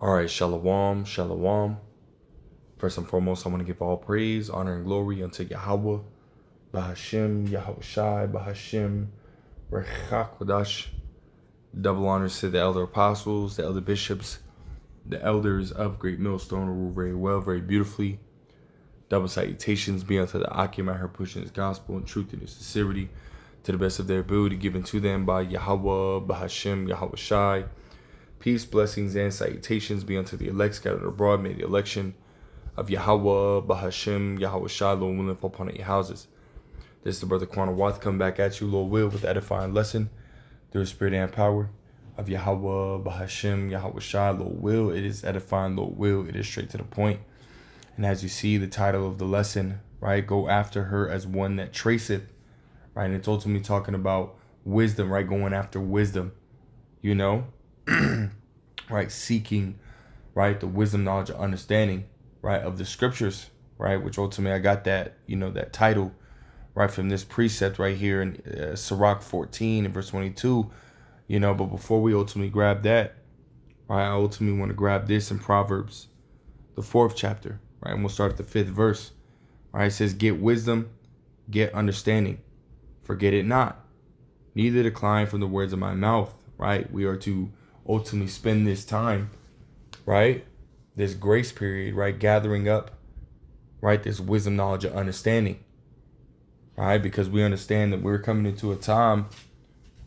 All right, shalom, shalom. First and foremost, I want to give all praise, honor, and glory unto Yahweh, Bahashim, Yahweh Shai, Bahashim, Rechak Wadash. Double honors to the elder apostles, the elder bishops, the elders of Great Millstone who rule very well, very beautifully. Double salutations be unto the Akim her pushing his gospel and truth and his sincerity to the best of their ability given to them by Yahweh, Bahashim, Yahweh Shai. Peace, blessings, and salutations be unto the elect scattered abroad. May the election of Yahweh, Bahashim, Yahweh Shai, Lord willing, fall upon your houses. This is the brother Quana Wath come back at you, Lord will, with the edifying lesson through the spirit and power of Yahweh, Bahashim, Yahweh Shai, Lord will. It is edifying, Lord will. It is straight to the point. And as you see, the title of the lesson, right, go after her as one that traceth, right, and it's ultimately talking about wisdom, right, going after wisdom, you know, right, seeking, right, the wisdom, knowledge, and understanding, right, of the scriptures, right, which ultimately I got that, that title, right, from this precept right here in Sirach 14 and verse 22, but before we ultimately grab that, right, I ultimately want to grab this in Proverbs, the 4th chapter, right, and we'll start at the 5th verse, right, it says, get wisdom, get understanding, forget it not, neither decline from the words of my mouth, right, we are to ultimately spend this time, right, this grace period, right, gathering up, right, this wisdom, knowledge, and understanding, right, because we understand that we're coming into a time,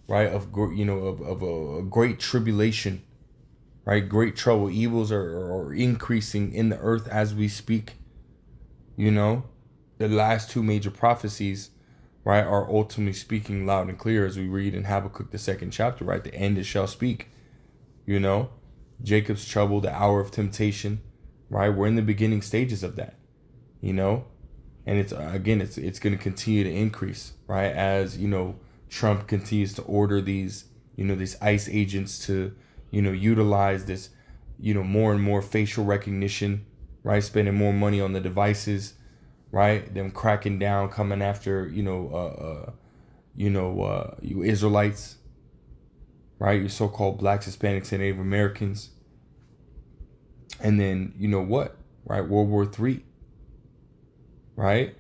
right, of a great tribulation, right, great trouble. Evils are increasing in the earth as we speak. The last two major prophecies, right, are ultimately speaking loud and clear as we read in Habakkuk the 2nd chapter, right, the end it shall speak. Jacob's trouble, the hour of temptation, right? We're in the beginning stages of that, and it's going to continue to increase, right? As, Trump continues to order these ICE agents to, utilize this, more and more facial recognition, right? Spending more money on the devices, right? Them cracking down, coming after, you Israelites, right? Your so-called blacks, Hispanics, and Native Americans. And then, right? World War III, right?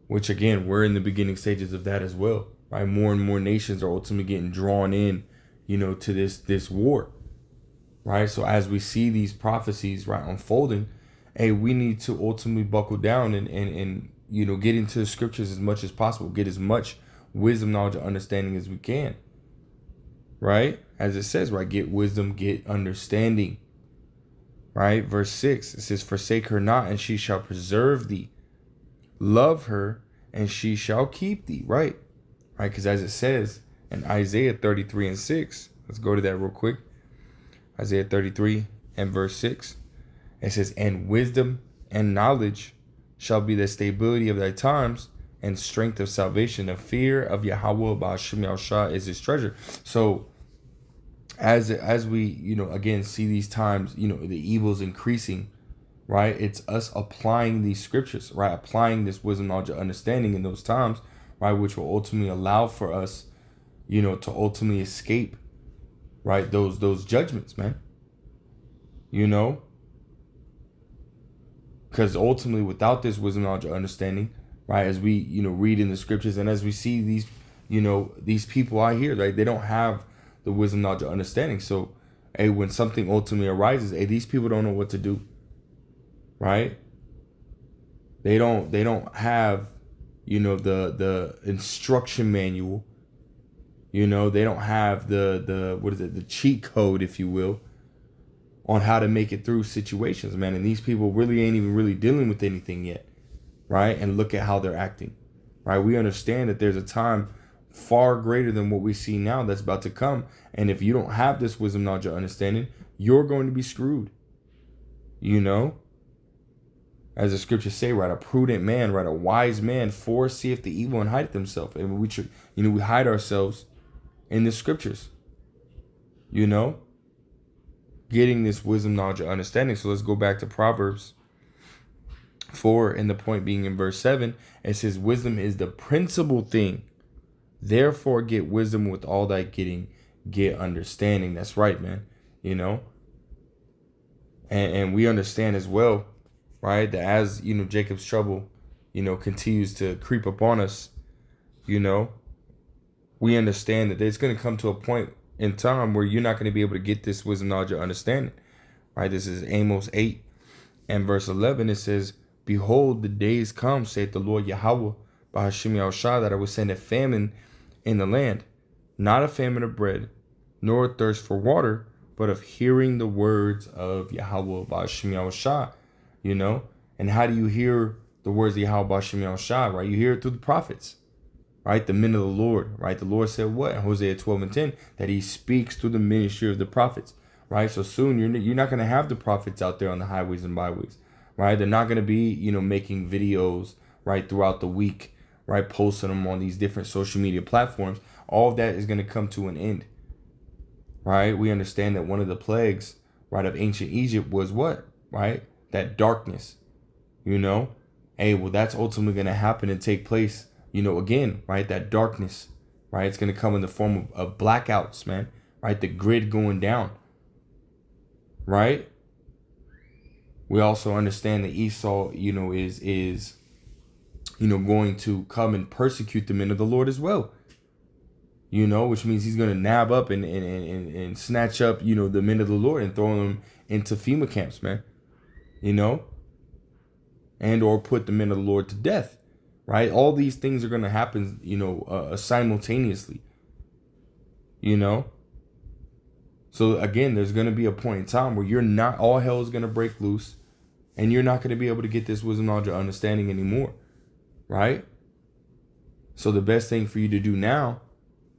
Which, again, we're in the beginning stages of that as well, right? More and more nations are ultimately getting drawn in, to this war, right? So as we see these prophecies, right, unfolding, hey, we need to ultimately buckle down and get into the scriptures as much as possible, get as much wisdom, knowledge, and understanding as we can. Right? As it says, right? Get wisdom, get understanding. Right? Verse 6, it says, forsake her not, and she shall preserve thee. Love her, and she shall keep thee. Right? Right? Because as it says in Isaiah 33 and 6, let's go to that real quick. Isaiah 33 and verse 6, it says, and wisdom and knowledge shall be the stability of thy times, and strength of salvation. The fear of Yahweh Ba'ashim Yahushua is his treasure. So as we, again, see these times, the evils increasing, right? It's us applying these scriptures, right? Applying this wisdom, knowledge, and understanding in those times, right? Which will ultimately allow for us, to ultimately escape, right? Those judgments, man. Because ultimately, without this wisdom, knowledge, and understanding, right? As we, read in the scriptures, and as we see these, these people out here, right? They don't have the wisdom, knowledge, and understanding. So, hey, when something ultimately arises, hey, these people don't know what to do, right? They don't have, the instruction manual. They don't have the cheat code, if you will, on how to make it through situations, man. And these people really ain't even really dealing with anything yet, right? And look at how they're acting, right? We understand that there's a time far greater than what we see now that's about to come. And if you don't have this wisdom, knowledge, or understanding, you're going to be screwed. As the scriptures say, right? A prudent man, right? A wise man foreseeth the evil and hideth himself. And we hide ourselves in the scriptures, getting this wisdom, knowledge, and understanding. So let's go back to Proverbs 4, and the point being in verse 7, it says, wisdom is the principal thing. Therefore, get wisdom with all thy getting, get understanding. That's right, man. And we understand as well, right, that as, Jacob's trouble, continues to creep upon us, you know, we understand that it's going to come to a point in time where you're not going to be able to get this wisdom, knowledge, or understanding, right? This is Amos 8 and verse 11. It says, behold, the days come, saith the Lord Yahweh, by Hashem Yahushua, that I will send a famine in the land, not a famine of bread, nor a thirst for water, but of hearing the words of Yahweh by Hashem Yahushua, And how do you hear the words of Yahweh by Hashem Yahushua, right? You hear it through the prophets, right? The men of the Lord, right? The Lord said what? In Hosea 12 and 10, that He speaks through the ministry of the prophets, right? So soon you're not going to have the prophets out there on the highways and byways, right? They're not going to be, making videos, right, throughout the week, right? Posting them on these different social media platforms. All of that is going to come to an end, right? We understand that one of the plagues, right, of ancient Egypt was what, right? That darkness, Hey, well, that's ultimately going to happen and take place, again, right? That darkness, right? It's going to come in the form of blackouts, man, right? The grid going down, right? We also understand that Esau, is going to come and persecute the men of the Lord as well, which means he's going to nab up and snatch up, the men of the Lord and throw them into FEMA camps, man, and or put the men of the Lord to death, right? All these things are going to happen, simultaneously, So again, there's going to be a point in time where all hell is going to break loose, and you're not going to be able to get this wisdom, knowledge, or understanding anymore, right? So the best thing for you to do now,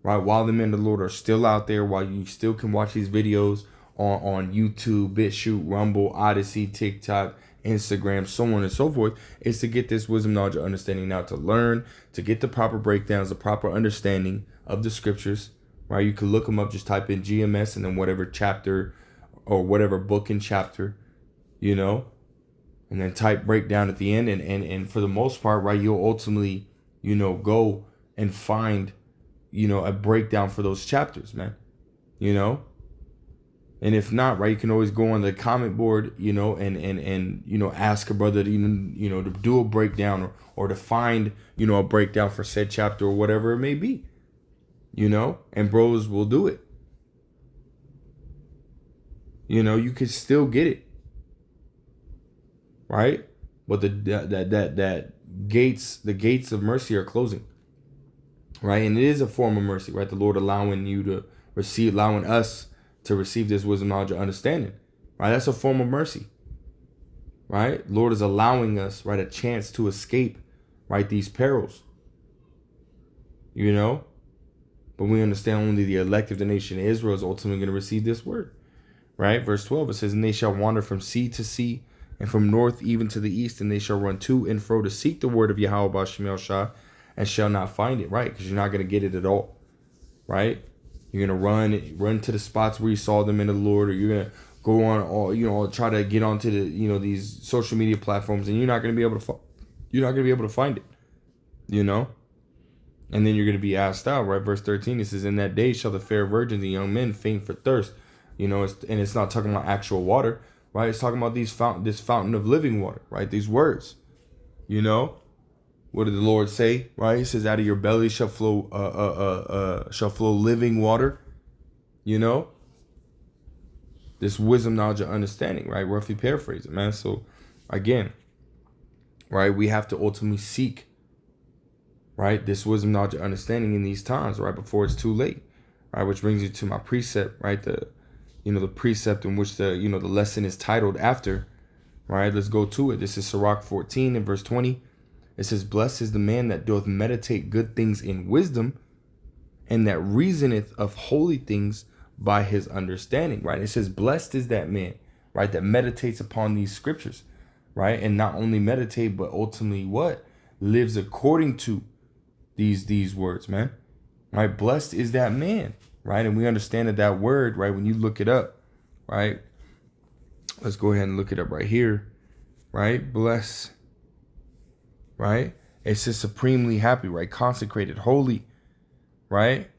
right, while the men of the Lord are still out there, while you still can watch these videos on YouTube, BitChute, Rumble, Odyssey, TikTok, Instagram, so on and so forth, is to get this wisdom, knowledge, or understanding now, to learn, to get the proper breakdowns, the proper understanding of the scriptures, right? You can look them up, just type in GMS and then whatever chapter or whatever book and chapter, and then type breakdown at the end. And for the most part, right, you'll ultimately, go and find, a breakdown for those chapters, man, And if not, right, you can always go on the comment board, and ask a brother to, to do a breakdown or to find, a breakdown for said chapter or whatever it may be, and bros will do it. You could still get it, right? But the gates of mercy are closing, right? And it is a form of mercy, right? The Lord allowing us to receive this wisdom, knowledge, or understanding, right? That's a form of mercy, right? Lord is allowing us, right, a chance to escape, right, these perils, But we understand only the elect of the nation of Israel is ultimately going to receive this word, right? Verse 12, it says, and they shall wander from sea to sea, and from north even to the east, and they shall run to and fro to seek the word of Yahweh B'Shem Yahushua, and shall not find it, right? Because you're not going to get it at all, right? You're going to run to the spots where you saw them in the Lord, or you're going to go on all, try to get onto the, these social media platforms, and you're not going to be able to find it, And then you're going to be asked out, right? Verse 13, it says, in that day shall the fair virgins and young men faint for thirst. It's not talking about actual water, right? It's talking about this fountain of living water, right? These words, What did the Lord say, right? He says, out of your belly shall flow living water, This wisdom, knowledge, and understanding, right? Roughly paraphrase it, man. So, again, right, we have to ultimately seek, right, this wisdom, knowledge, and understanding in these times, right, before it's too late, right? Which brings you to my precept, right? The precept in which the lesson is titled after, right? Let's go to it. This is Sirach 14 and verse 20. It says, blessed is the man that doth meditate good things in wisdom, and that reasoneth of holy things by his understanding, right? It says, blessed is that man, right, that meditates upon these scriptures, right? And not only meditate, but ultimately what? Lives according to these words, man, right? Blessed is that man, right? And we understand that word, right, when you look it up, right? Let's go ahead and look it up right here, right? Bless, right? It says supremely happy, right? Consecrated, holy, right?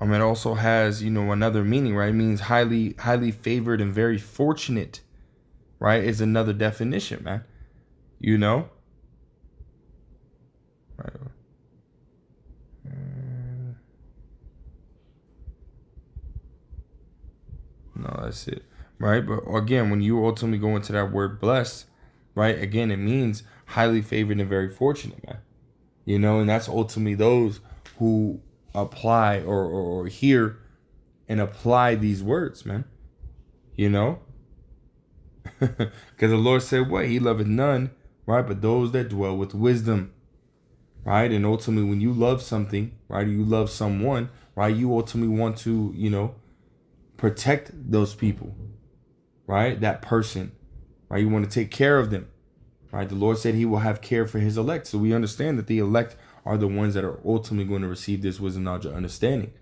It also has, another meaning, right? It means highly favored and very fortunate, right? Is another definition, man. Right. No, that's it. Right. But again, when you ultimately go into that word blessed, right? Again, it means highly favored and very fortunate, man. And that's ultimately those who apply or hear and apply these words, man. Because the Lord said what? He loveth none, right? But those that dwell with wisdom, right? And ultimately, when you love something, right? Or you love someone, right? You ultimately want to, protect those people, right? That person, right? You want to take care of them, right? The Lord said he will have care for his elect. So we understand that the elect are the ones that are ultimately going to receive this wisdom, knowledge, and understanding.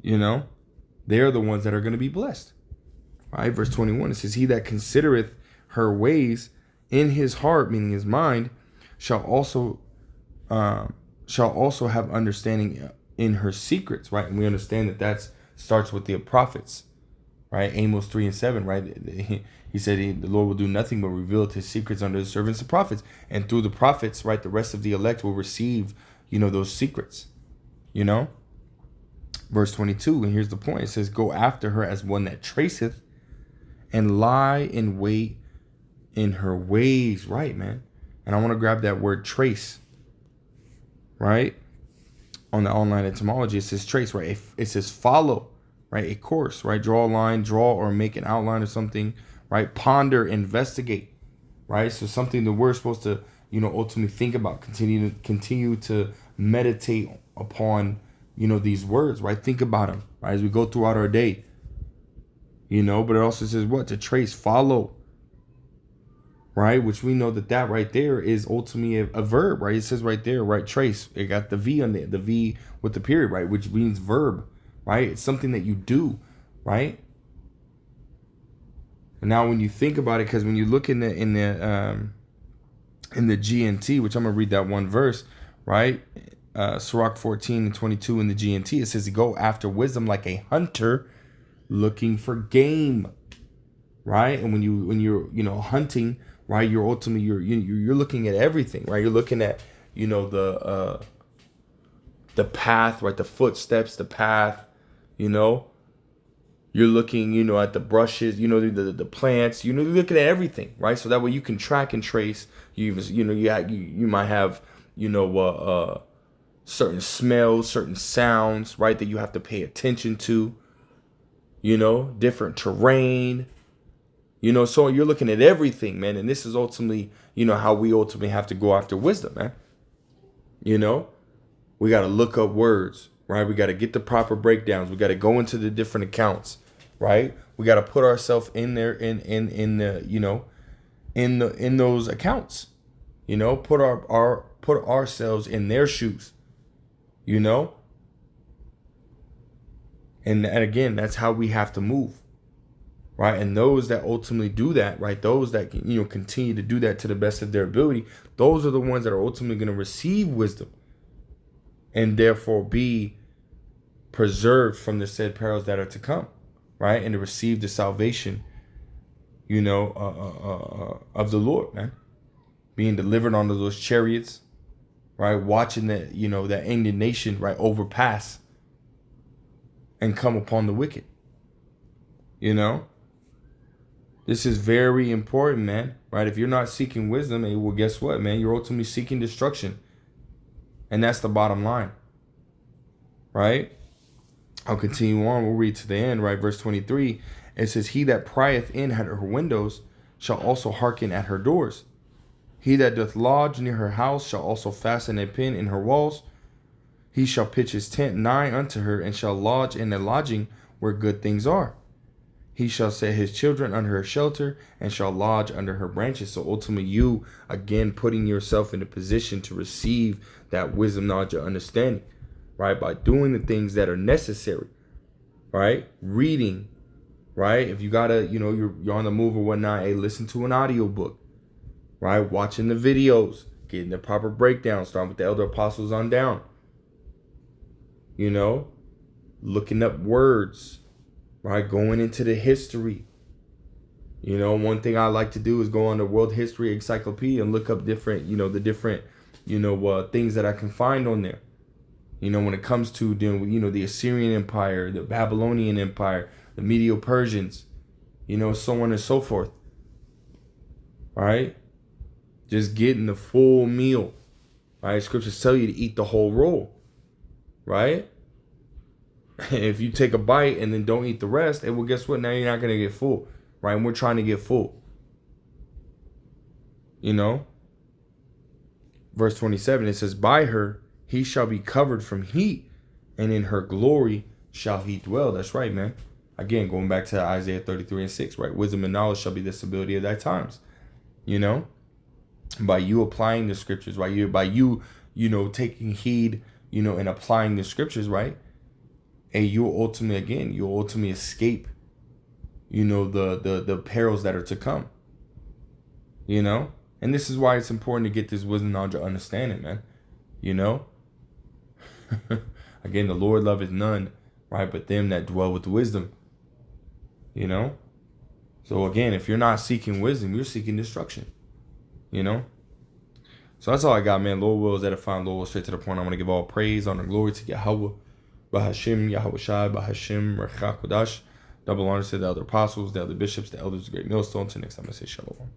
They're the ones that are going to be blessed. Right? Verse 21, it says, he that considereth her ways in his heart, meaning his mind, shall also have understanding in her secrets, right? And we understand that starts with the prophets, right? Amos 3:7, right? He said the Lord will do nothing but reveal his secrets unto the servants and prophets. And through the prophets, right, the rest of the elect will receive, those secrets, Verse 22, and here's the point. It says, go after her as one that traceth and lie in wait in her ways, right, man? And I want to grab that word trace, right? On the online etymology, it says trace, right? It says follow, right? A course, right? Draw a line, draw or make an outline of something, right? Ponder, investigate, right? So something that we're supposed to, ultimately think about, continue to meditate upon, these words, right? Think about them, right? As we go throughout our day, but it also says what? To trace, follow, right? Which we know that right there is ultimately a verb, right? It says right there, right? Trace. It got the V on there, the V with the period, right? Which means verb, right? It's something that you do, right? And now when you think about it, because when you look in the GNT, which I'm gonna read that one verse, right? Sirach 14:22 in the GNT, it says, go after wisdom like a hunter looking for game, right? And when you're hunting, right, you're ultimately you're looking at everything, right? You're looking at the path, right? The footsteps, the path, you're looking at the brushes, the plants, you're looking at everything, right? So that way you can track and trace. You might have certain smells, certain sounds, right, that you have to pay attention to, different terrain, so you're looking at everything, man. And this is ultimately, how we ultimately have to go after wisdom, man. We got to look up words, right? We got to get the proper breakdowns. We got to go into the different accounts, right? We got to put ourselves in there in those accounts, put ourselves in their shoes, and again, that's how we have to move. Right. And those that ultimately do that, right, those that can, continue to do that to the best of their ability, those are the ones that are ultimately going to receive wisdom and therefore be preserved from the said perils that are to come, right, and to receive the salvation, of the Lord, man, being delivered onto those chariots, right, watching that, that indignation, right, overpass and come upon the wicked, This is very important, man, right? If you're not seeking wisdom, well, guess what, man? You're ultimately seeking destruction. And that's the bottom line, right? I'll continue on. We'll read to the end, right? Verse 23, it says, he that prieth in at her windows shall also hearken at her doors. He that doth lodge near her house shall also fasten a pin in her walls. He shall pitch his tent nigh unto her and shall lodge in a lodging where good things are. He shall set his children under her shelter and shall lodge under her branches. So ultimately, you, again, putting yourself in a position to receive that wisdom, knowledge, and understanding, right? By doing the things that are necessary, right? Reading, right? If you gotta, you're on the move or whatnot, hey, listen to an audiobook, right? Watching the videos, getting the proper breakdown, starting with the elder apostles on down, looking up words, right? Going into the history. You know, one thing I like to do is go on the World History Encyclopedia and look up different, the different, things that I can find on there. When it comes to, the Assyrian Empire, the Babylonian Empire, the Medo-Persians, so on and so forth. All right? Just getting the full meal. Right? Scriptures tell you to eat the whole roll. Right? If you take a bite and then don't eat the rest, well, guess what? Now you're not going to get full. Right? And we're trying to get full. Verse 27, it says, by her he shall be covered from heat, and in her glory shall he dwell. That's right, man. Again, going back to Isaiah 33:6, right? Wisdom and knowledge shall be the stability of thy times. By you applying the scriptures, right? By you taking heed, and applying the scriptures, right? And you'll ultimately escape, the perils that are to come. And this is why it's important to get this wisdom, knowledge, or understanding, man. Again, the Lord loveth none, right, but them that dwell with wisdom. So again, if you're not seeking wisdom, you're seeking destruction. So that's all I got, man. Lord wills edifying, Lord will straight to the point. I want to give all praise, honor, and glory to Yahweh, Bahashim, Yahweh Shai, Bahashim, Rechak Kodash. Double honor to the elder apostles, the elder bishops, the elders of the great millstone. Till next time, I say shalom.